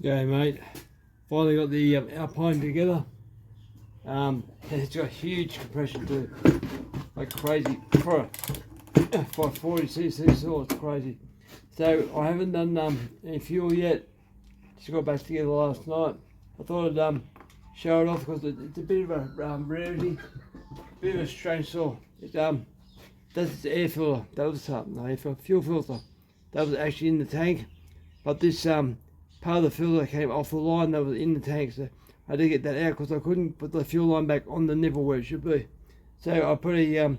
Yeah, mate. Finally got the Alpine together. It's got huge compression too, like crazy for a 40cc saw. It's crazy. So I haven't done any fuel yet. Just got back together last night. I thought I'd show it off because it's a bit of a rarity, bit of a strange saw. It that's its air filter. That was no air filter, fuel filter. That was actually in the tank, but this part of the filter came off the line that was in the tank. So I had to get that out because I couldn't put the fuel line back on the nipple where it should be. So I put a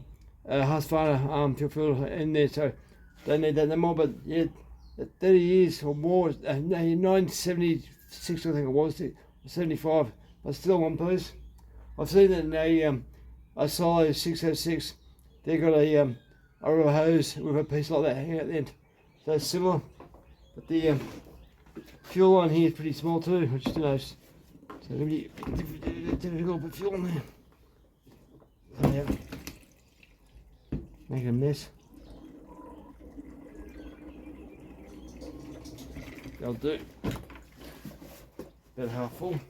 Husqvarna fuel filter in there. So don't need that no more. But yeah, 30 years or more. 1976 I think it was, 75. But still one piece. I've seen it in a Silo 606. They got a real hose with a piece like that hanging out the end. So it's similar, but the fuel line here is pretty small too, which is nice. So it'll be difficult to put fuel in there. So yeah, making a mess. That'll do. About half full.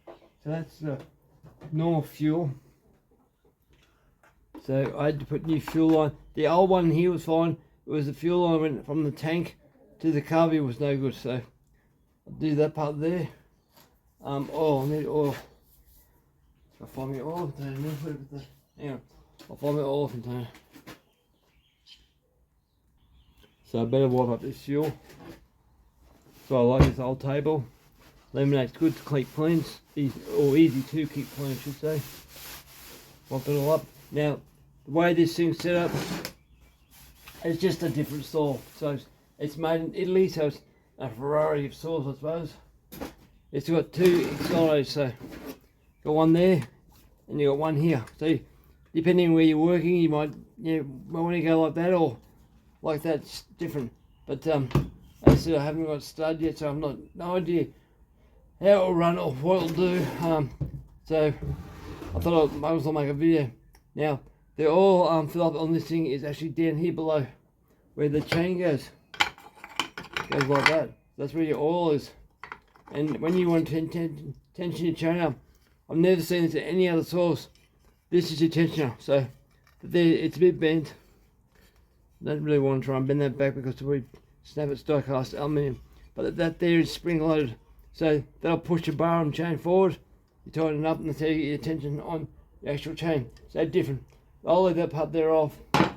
So that's the normal fuel. So I had to put new fuel line. The old one here was fine. It was the fuel line went from the tank to the carby was no good. So I'll do that part there. Oil, I need oil. I'll find me oil container. Hang on, I'll find me oil container. So I better wipe up this fuel. So I like this old table. Laminate's good to keep clean, easy to keep clean, I should say. Wipe it all up. Now, the way this thing's set up, it's just a different saw. So it's made in Italy, so it's a variety of saws, I suppose. It's got two accelerators, so got one there, and you got one here. So depending on where you're working, you might want to go like that or like that. It's different. But as I said, I haven't got a stud yet, so I've no idea how it'll run or what it'll do. So I thought I might as well make a video. Now they're all filled up on this thing is actually down here below where the chain goes. Goes like that. That's where your oil is. And when you want to tension your chain up, I've never seen this at any other source. This is your tensioner. So it's a bit bent. I don't really want to try and bend that back because we snap it's die cast aluminium. But that there is spring loaded. So that'll push the bar and chain forward. You tighten it up and that's how you get your tension on the actual chain. So different. I'll leave that part there off. I'll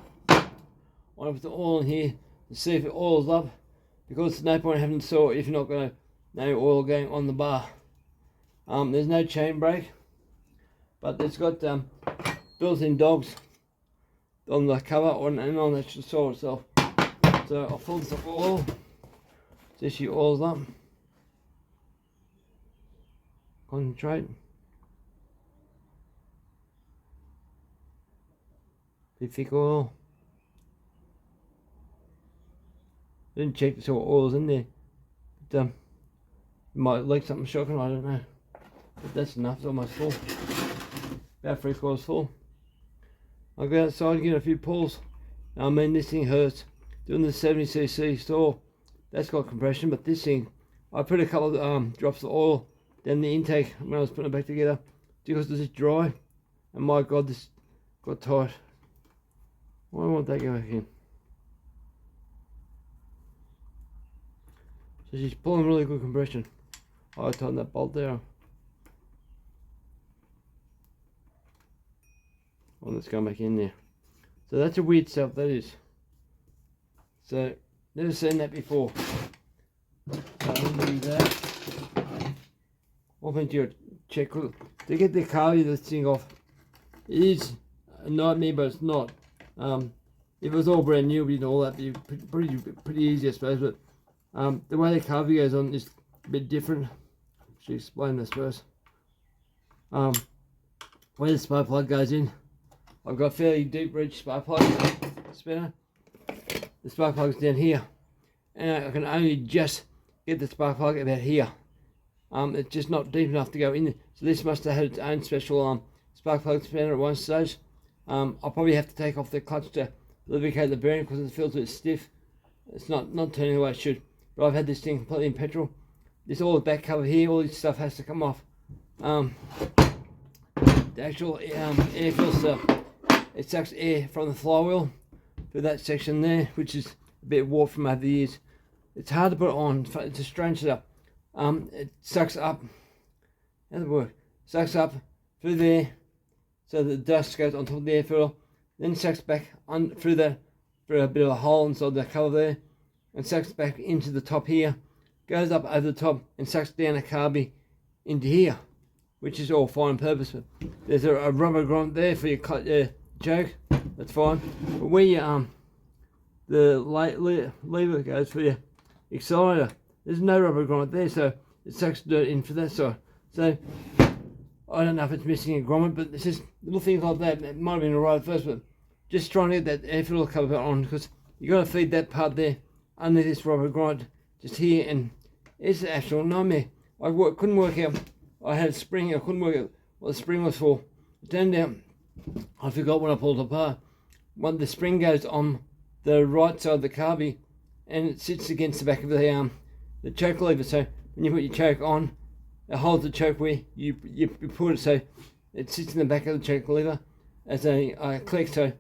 put the oil in here to see if it oils up. Because there's no point having the saw if you're not going to no oil going on the bar. There's no chain brake, but it's got built-in dogs on the cover and on the saw itself. So I'll fill this up with oil. So she oils up. Concentrate. Bit thick oil. Didn't check to see what oil's in there. But, you might like something shocking, I don't know. But that's enough, it's almost full. About 3/4 full. I'll go outside and get a few pulls. I mean, this thing hurts. Doing the 70cc saw, that's got compression, but this thing, I put a couple of drops of oil down the intake when I was putting it back together because this is dry. And my God, this got tight. Why won't that go back in? So she's pulling really good compression. I tighten that bolt there. Oh, let's go back in there. So that's a weird setup, that is. So, never seen that before. So I'll do that. One thing to check, to get the carby of this thing off, it is a nightmare, but it's not. If it was all brand new and all that, it'd be pretty easy, I suppose. But the way the carby goes on is a bit different. Should explain this first. Where the spark plug goes in, I've got a fairly deep reach spark plug spinner. The spark plug's down here, and I can only just get the spark plug about here. It's just not deep enough to go in there. So this must have had its own special spark plug spinner at one stage. I'll probably have to take off the clutch to lubricate the bearing because it feels a bit stiff. It's not turning the way it should. But I've had this thing completely in petrol. this all the back cover here, all this stuff has to come off. The actual air filter, it sucks air from the flywheel through that section there, which is a bit warped from over the years. It's hard to put it on, it's a strange setup. It sucks up, how does it work? Sucks up through there, so the dust goes on top of the air filter, then sucks back through a bit of a hole inside the cover there, and sucks back into the top here, goes up over the top and sucks down a carby into here, which is all fine and purpose. But there's a rubber grommet there for your choke, that's fine. But where you, the lever goes for your accelerator, there's no rubber grommet there, so it sucks dirt in for that side. So I don't know if it's missing a grommet, but it's just little things like that. It might have been alright at first, but just trying to get that air filter cover on, because you got to feed that part there under this rubber grommet just here, and it's an actual nightmare. I couldn't work out. I had a spring, I couldn't work out what the spring was for. It turned out I forgot when I pulled it apart. The spring goes on the right side of the carby, and it sits against the back of the choke lever. So when you put your choke on, it holds the choke where you put it, so it sits in the back of the choke lever as a click. So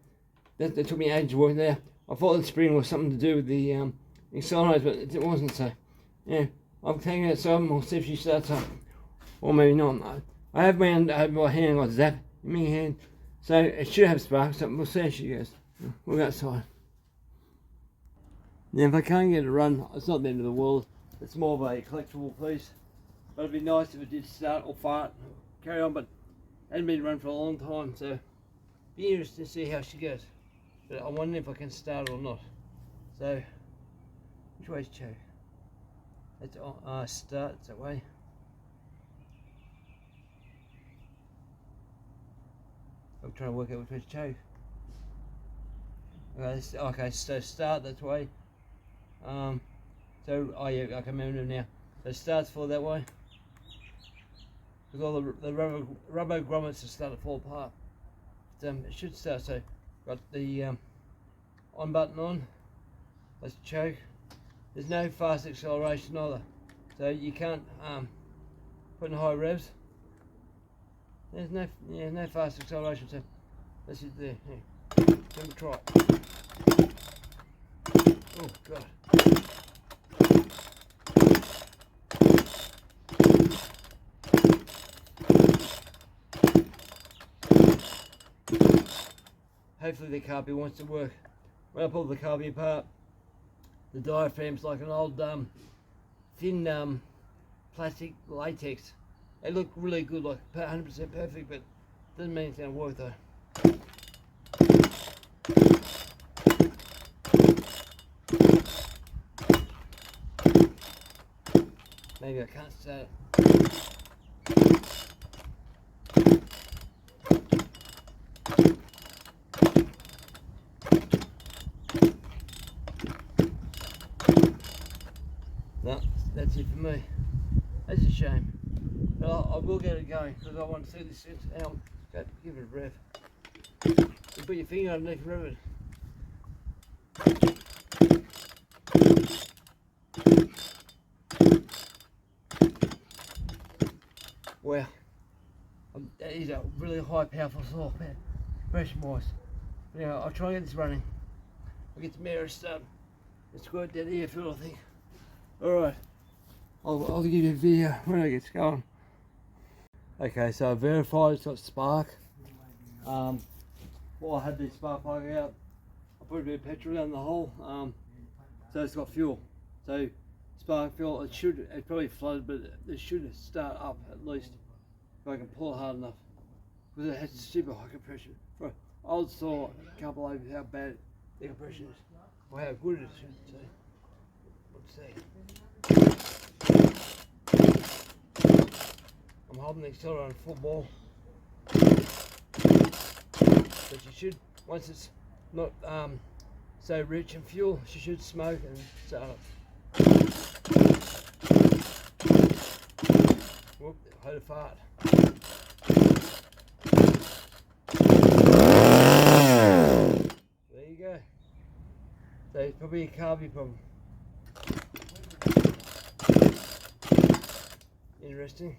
that took me ages to work there. I thought the spring was something to do with the accelerator, but it wasn't. So yeah, I'm taking it outside and we'll see if she starts up, or maybe not. I have my hand over my hand like zap in my hand, so it should have sparks. So we'll see how she goes. We'll go outside. Now if I can't get it to run, it's not the end of the world. It's more of a collectible piece. But it'd be nice if it did start or fart, carry on, but it hadn't been run for a long time, so be interested to see how she goes. But I wonder if I can start or not. So, which way's choke? It's start, it's that way. I'm trying to work out which way's choke. Okay, so start that way. Oh yeah, I can remember now. So it starts fall that way. Because all the rubber grommets are starting to fall apart. But, it should start. So got the on button on. Let's choke. There's no fast acceleration either, so you can't put in high revs. There's no fast acceleration. So that's it there. Yeah. Let me try it. Oh god. Hopefully the carby wants to work. When I pull the carby apart, the diaphragm's like an old thin plastic latex. They look really good, like 100% perfect, but doesn't mean it's going to work though. Maybe I can't start it. No, that's it for me. That's a shame. But I will get it going because I want to see this out. Go, give it a rev. You put your finger underneath and rev it. Wow, that is a really high, powerful saw, pressure wise. Anyway, I'll try and get this running. I'll get the mirror started. Let's go out that air filter, I think. Alright, I'll give you a video when it gets going. Okay, so I verified it's got spark. Well, I had the spark plug out. I put a bit of petrol down the hole, so it's got fuel. So spark fuel, it's probably flooded, but it should start up at least if I can pull it hard enough, because it has super high compression. For an old saw, I can't believe how bad the compression is, or how good it is, let's see. I'm holding the accelerator on full ball, but you should, once it's not so rich in fuel, you should smoke and start up. Whoop, I heard a fart. There you go. So it's probably a carby problem. interesting.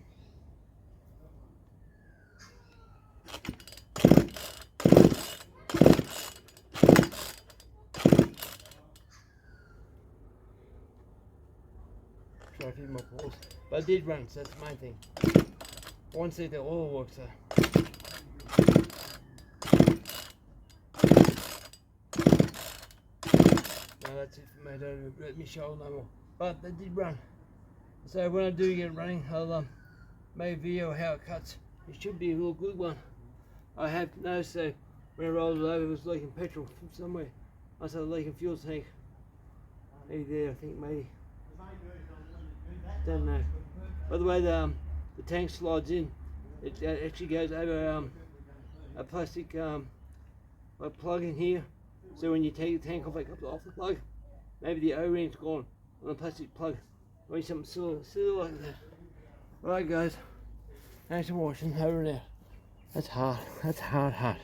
Try a few more pulls. But I did run, so that's the main thing. I want to see if the oil works though. No, that's it for me. Don't let me show no more. But they did run. So when I do get it running, I'll make a video of how it cuts. It should be a real good one. I have noticed that when I rolled it over, it was leaking petrol from somewhere. I started leaking fuel tank. Maybe there, I think maybe. Don't know. By the way, the tank slides in. It actually goes over a plastic like plug in here. So when you take the tank off the plug, maybe the O-ring's gone on the plastic plug. Maybe something silly like that. Alright guys, thanks for watching. Over and out. That's hard.